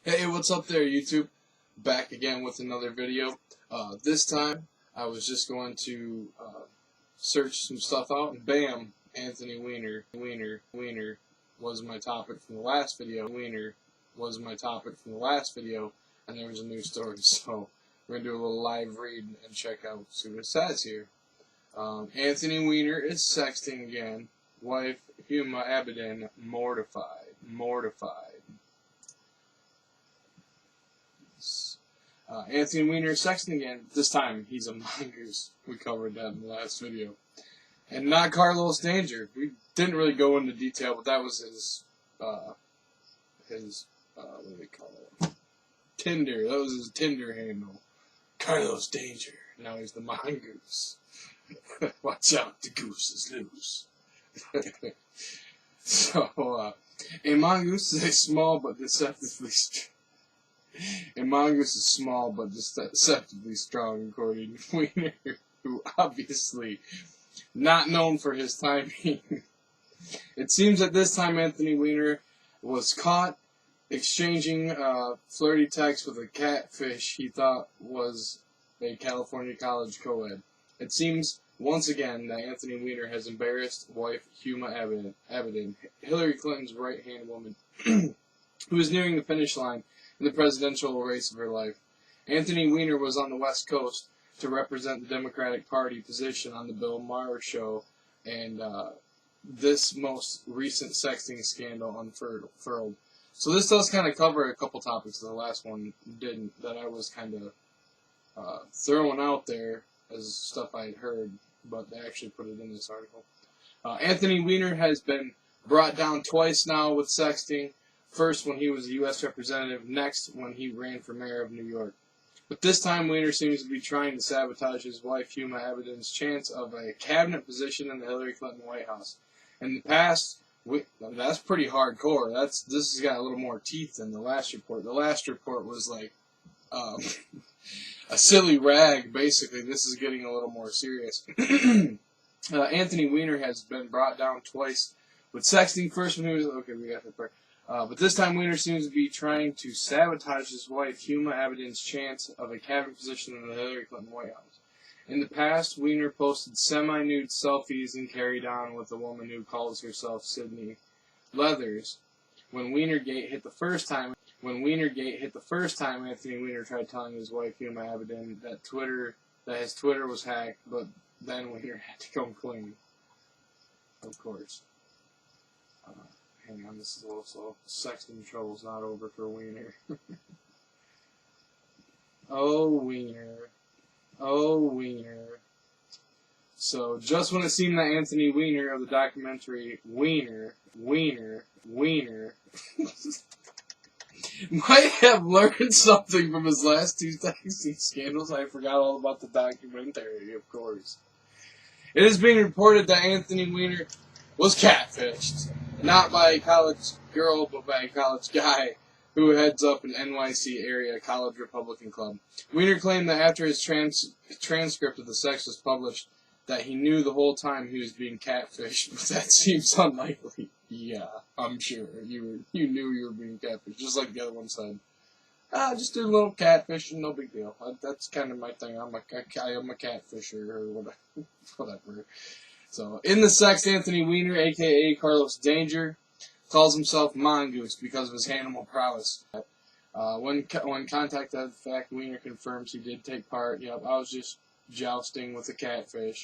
Hey, what's up there, YouTube? Back again with another video. This time, I was just going to search some stuff out, and bam, Anthony Weiner was my topic from the last video. And there was a new story, so we're going to do a little live read and check out, see what it says here. Anthony Weiner is sexting again. Wife, Huma Abedin, mortified. Anthony Weiner is sexting again. This time, he's a mongoose. We covered that in the last video. And not Carlos Danger. We didn't really go into detail, but that was his what do they call it? Tinder. That was his Tinder handle. Carlos Danger. Now he's the mongoose. Watch out, the goose is loose. So, a mongoose is a small but deceptively strong, according to Weiner, who obviously not known for his timing. It seems that this time Anthony Weiner was caught exchanging flirty texts with a catfish he thought was a California college co-ed. It seems once again that Anthony Weiner has embarrassed wife Huma Abedin, Hillary Clinton's right-hand woman, who is nearing the finish line in the presidential race of her life. Anthony Weiner was on the West Coast to represent the Democratic Party position on the Bill Maher show, and this most recent sexting scandal unfurled. So this does kind of cover a couple topics that the last one didn't, that I was kind of throwing out there as stuff I had heard, but they actually put it in this article. Anthony Weiner has been brought down twice now with sexting. First when he was a U.S. representative, next when he ran for mayor of New York. But this time Weiner seems to be trying to sabotage his wife Huma Abedin's chance of a cabinet position in the Hillary Clinton White House. In the past, that's pretty hardcore. This has got a little more teeth than the last report. The last report was like a silly rag, basically. This is getting a little more serious. Anthony Weiner has been brought down twice with sexting. First when he was... Okay, we got that part. But this time Weiner seems to be trying to sabotage his wife Huma Abedin's chance of a cabinet position in the Hillary Clinton White House. In the past, Weiner posted semi-nude selfies and carried on with a woman who calls herself Sydney Leathers. When Weinergate hit the first time, Anthony Weiner tried telling his wife Huma Abedin that his Twitter was hacked, but then Weiner had to come clean. Of course. Hang on, this is a little slow. Sexting trouble's not over for Weiner. Oh, Weiner. So, just when it seemed that Anthony Weiner of the documentary Weiner might have learned something from his last two sexting scandals, I forgot all about the documentary, of course. It is being reported that Anthony Weiner was catfished. Not by a college girl, but by a college guy who heads up an NYC area college Republican club. Weiner claimed that after his transcript of the sex was published, that he knew the whole time he was being catfished, but that seems unlikely. Yeah, I'm sure. You knew you were being catfished, just like the other one said. Just do a little catfishing, no big deal. That's kind of my thing. I am a catfisher, or whatever. So, in the sex, Anthony Weiner, a.k.a. Carlos Danger, calls himself Mongoose because of his animal prowess. When contacted the fact, Weiner confirms he did take part. Yep, I was just jousting with a catfish.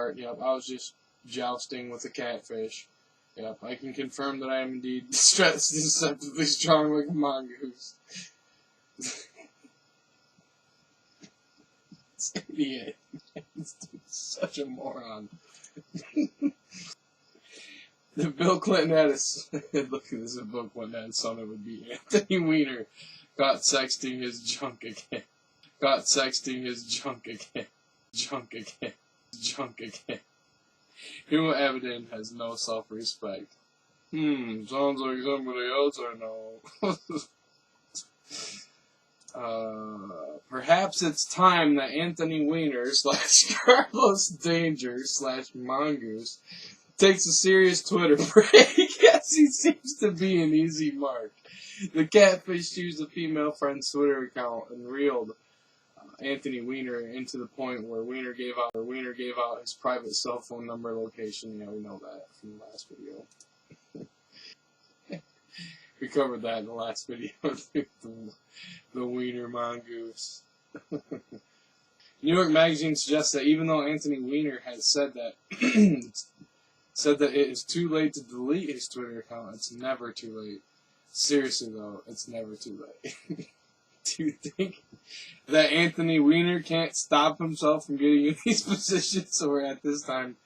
Yep, I can confirm that I am indeed deceptively strong like a mongoose. This idiot. Such a moron. If Bill Clinton had look at this, if Bill Clinton had a son, it would be Anthony Weiner caught sexting his junk again. Huma Abedin has no self-respect. Sounds like somebody else I know. Perhaps it's time that Anthony Weiner / Carlos Danger / Mongoose takes a serious Twitter break as he seems to be an easy mark. The catfish used a female friend's Twitter account and reeled Anthony Weiner into the point where Weiner gave out his private cell phone number location. Yeah, we know that from the last video. We covered that in the last video. The Weiner mongoose. New York Magazine suggests that even though Anthony Weiner has said that it is too late to delete his Twitter account, it's never too late. Seriously though, it's never too late. Do you think that Anthony Weiner can't stop himself from getting in these positions, or at this time,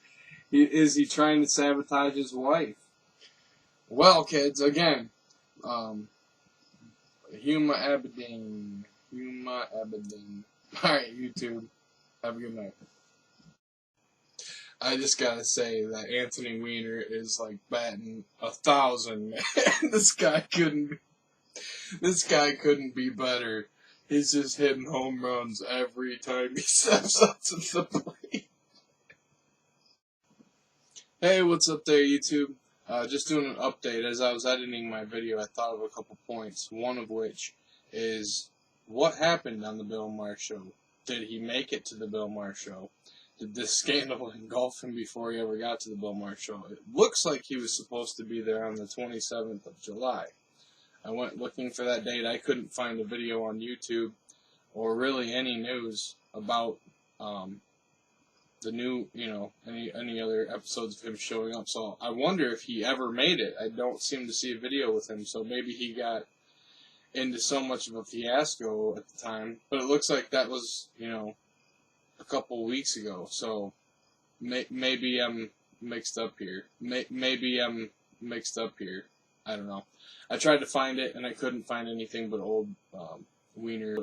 is he trying to sabotage his wife? Well, kids, again, Huma Abedin. Alright, YouTube, have a good night. I just gotta say that Anthony Weiner is like batting 1,000, man. This guy couldn't be better. He's just hitting home runs every time he steps up to the plate. Hey, what's up there, YouTube? Just doing an update. As I was editing my video, I thought of a couple points, one of which is what happened on the Bill Maher show. Did he make it to the Bill Maher show? Did this scandal engulf him before he ever got to the Bill Maher show? It looks like he was supposed to be there on the 27th of July. I went looking for that date. I couldn't find a video on YouTube or really any news about the new, any other episodes of him showing up. So I wonder if he ever made it. I don't seem to see a video with him, so maybe he got into so much of a fiasco at the time. But it looks like that was, a couple weeks ago. So maybe I'm mixed up here. Maybe I'm mixed up here. I don't know. I tried to find it, and I couldn't find anything but old Weiner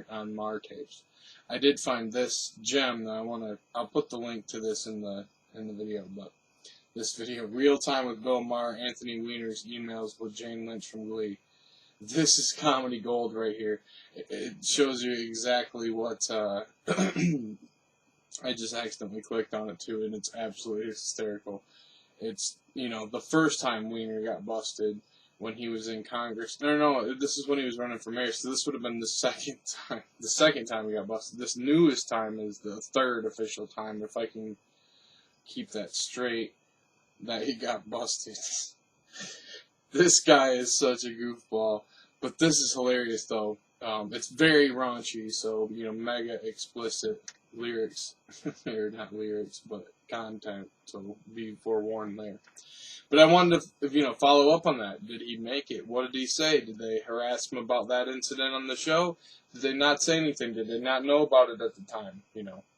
on Maher tapes. I did find this gem that I'll put the link to this in the video, but this video, Real Time with Bill Maher, Anthony Weiner's emails with Jane Lynch from Glee. This is comedy gold right here. It shows you exactly what, I just accidentally clicked on it too, and it's absolutely hysterical. It's, the first time Weiner got busted when he was in Congress. No, this is when he was running for mayor, so this would have been the second time. The second time he got busted. This newest time is the third official time, if I can keep that straight, that he got busted. This guy is such a goofball. But this is hilarious, though. It's very raunchy, so, mega explicit lyrics. Or not lyrics, but content, so be forewarned there. But I wanted to, follow up on that. Did he make it? What did he say? Did they harass him about that incident on the show? Did they not say anything? Did they not know about it at the time?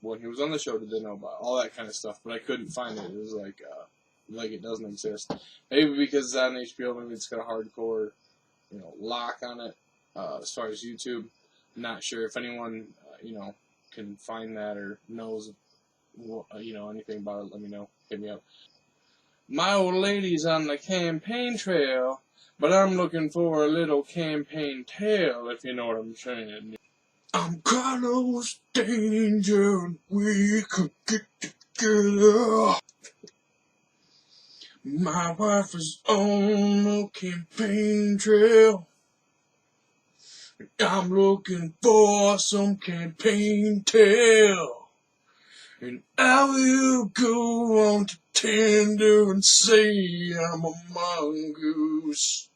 When he was on the show, did they know about it? All that kind of stuff. But I couldn't find it. It was like it doesn't exist. Maybe because it's on HBO, maybe it's got a hardcore, lock on it. As far as YouTube, not sure if anyone, can find that or knows, anything about it. Let me know. Hit me up. My old lady's on the campaign trail, but I'm looking for a little campaign tail, if you know what I'm saying. I'm Carlos Danger, and we could get together. My wife is on the campaign trail. I'm looking for some campaign tail. And I will go on to tender and say I'm a mongoose.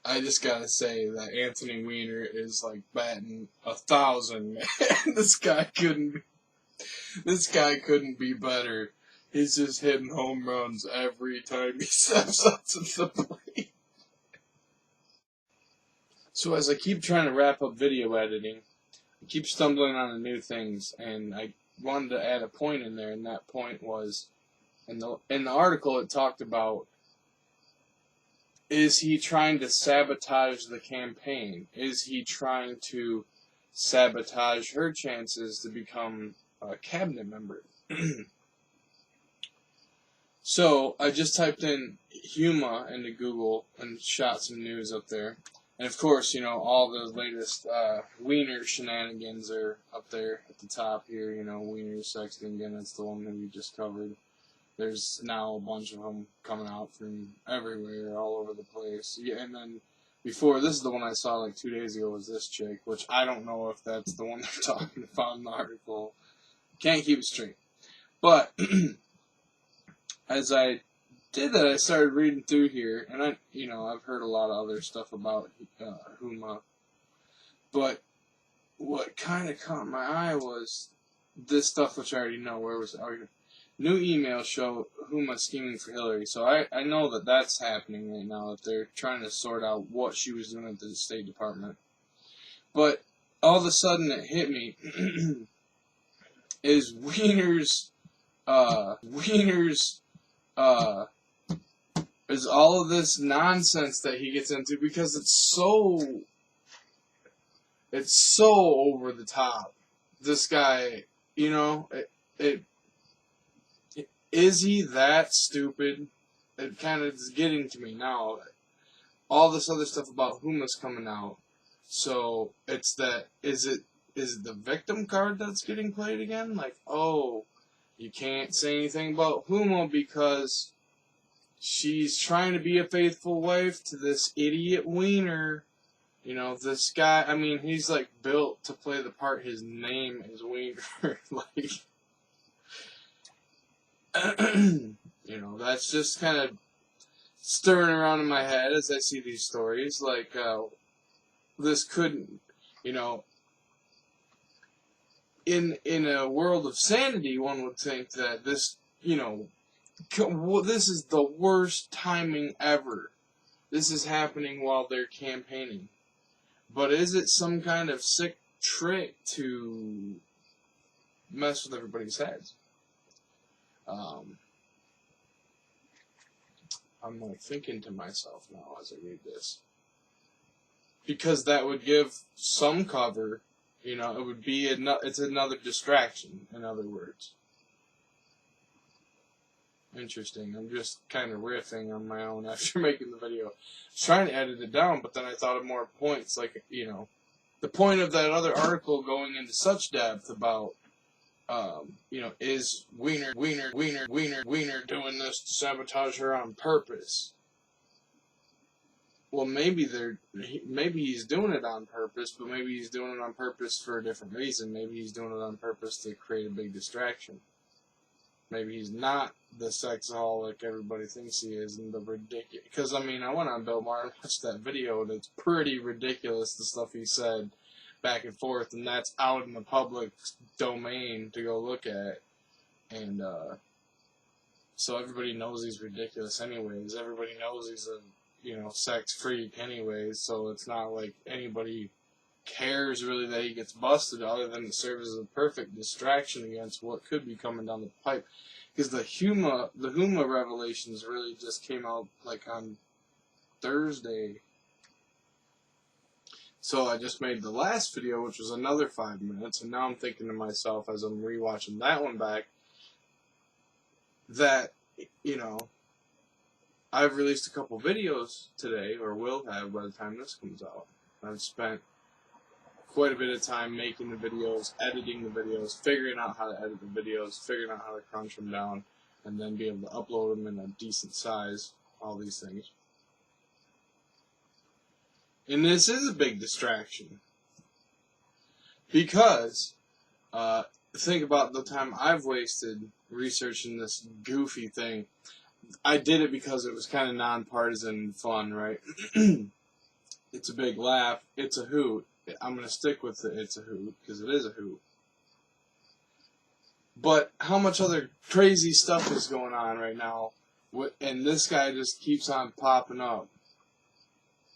I just gotta say that Anthony Weiner is like batting 1,000, man. This guy couldn't be better. He's just hitting home runs every time he steps up to the plate. So as I keep trying to wrap up video editing, I keep stumbling on new things, and I wanted to add a point in there, and that point was, in the article it talked about, is he trying to sabotage the campaign? Is he trying to sabotage her chances to become a cabinet member? So I just typed in Huma into Google and shot some news up there. And of course, all the latest Weiner shenanigans are up there at the top here. Weiner sexting again, that's the one that we just covered. there's now a bunch of them coming out from everywhere, all over the place. Yeah, and then before, this is the one I saw like 2 days ago, was this chick, which I don't know if that's the one they're talking about in the article. Can't keep it straight. But as I did that, I started reading through here, and I've heard a lot of other stuff about Huma, but what kind of caught my eye was this stuff, which I already know. Where was it? New emails show Huma scheming for Hillary. So I know that that's happening right now, that they're trying to sort out what she was doing at the State Department. But all of a sudden it hit me, is Weiner's, is all of this nonsense that he gets into, because it's so over the top. This guy, is he that stupid? It kind of is getting to me now. All this other stuff about Huma's coming out. So it's that, is it the victim card that's getting played again? Like, oh, you can't say anything about Huma because she's trying to be a faithful wife to this idiot Weiner. This guy, I mean, he's like built to play the part. His name is Weiner. Like, that's just kind of stirring around in my head as I see these stories. Like, this couldn't, in a world of sanity, one would think that this, this is the worst timing ever. This is happening while they're campaigning. But is it some kind of sick trick to mess with everybody's heads? I'm like thinking to myself now as I read this. Because that would give some cover, it would be it's another distraction, in other words. Interesting. I'm just kind of riffing on my own after making the video. I was trying to edit it down, but then I thought of more points, like, the point of that other article going into such depth about, is Weiner doing this to sabotage her on purpose? Well, maybe he's doing it on purpose, but maybe he's doing it on purpose for a different reason. Maybe he's doing it on purpose to create a big distraction. Maybe he's not the sexaholic everybody thinks he is, and the ridiculous. Because, I went on Bill Maher and watched that video, and it's pretty ridiculous, the stuff he said back and forth, and that's out in the public domain to go look at. And, so everybody knows he's ridiculous anyways. Everybody knows he's a, sex freak anyways, so it's not like anybody cares really that he gets busted, other than it serves as a perfect distraction against what could be coming down the pipe. Because the Huma revelations really just came out like on Thursday. So I just made the last video, which was another 5 minutes, and now I'm thinking to myself as I'm rewatching that one back that, I've released a couple videos today, or will have by the time this comes out. I've spent quite a bit of time making the videos, editing the videos, figuring out how to edit the videos, figuring out how to crunch them down, and then be able to upload them in a decent size, all these things. And this is a big distraction. Because, think about the time I've wasted researching this goofy thing. I did it because it was kind of nonpartisan and fun, right? It's a big laugh. It's a hoot. I'm going to stick with it. It's a hoot, because it is a hoot. But how much other crazy stuff is going on right now, and this guy just keeps on popping up?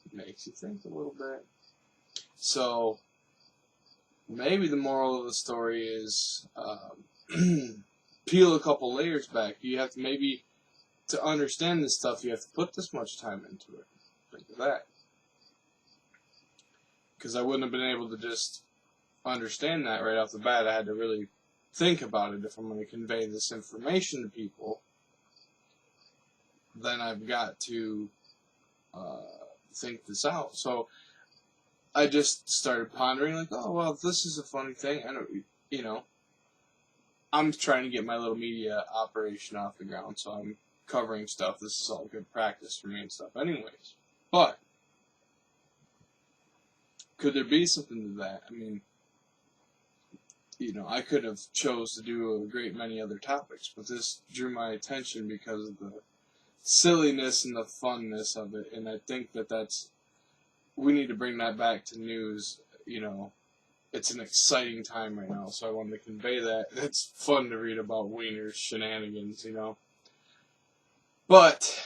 It makes you think a little bit. So, maybe the moral of the story is, peel a couple layers back. You have to maybe, to understand this stuff, you have to put this much time into it. Think of that. Because I wouldn't have been able to just understand that right off the bat. I had to really think about it. If I'm going to convey this information to people, then I've got to think this out. So I just started pondering, like, oh, well, this is a funny thing. I don't, I'm trying to get my little media operation off the ground, so I'm covering stuff. This is all good practice for me and stuff anyways. But could there be something to that? I mean, I could have chose to do a great many other topics, but this drew my attention because of the silliness and the funness of it, and I think we need to bring that back to news. It's an exciting time right now, so I wanted to convey that. It's fun to read about Weiner's shenanigans, But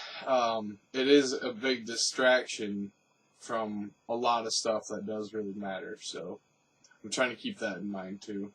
it is a big distraction from a lot of stuff that does really matter, so I'm trying to keep that in mind too.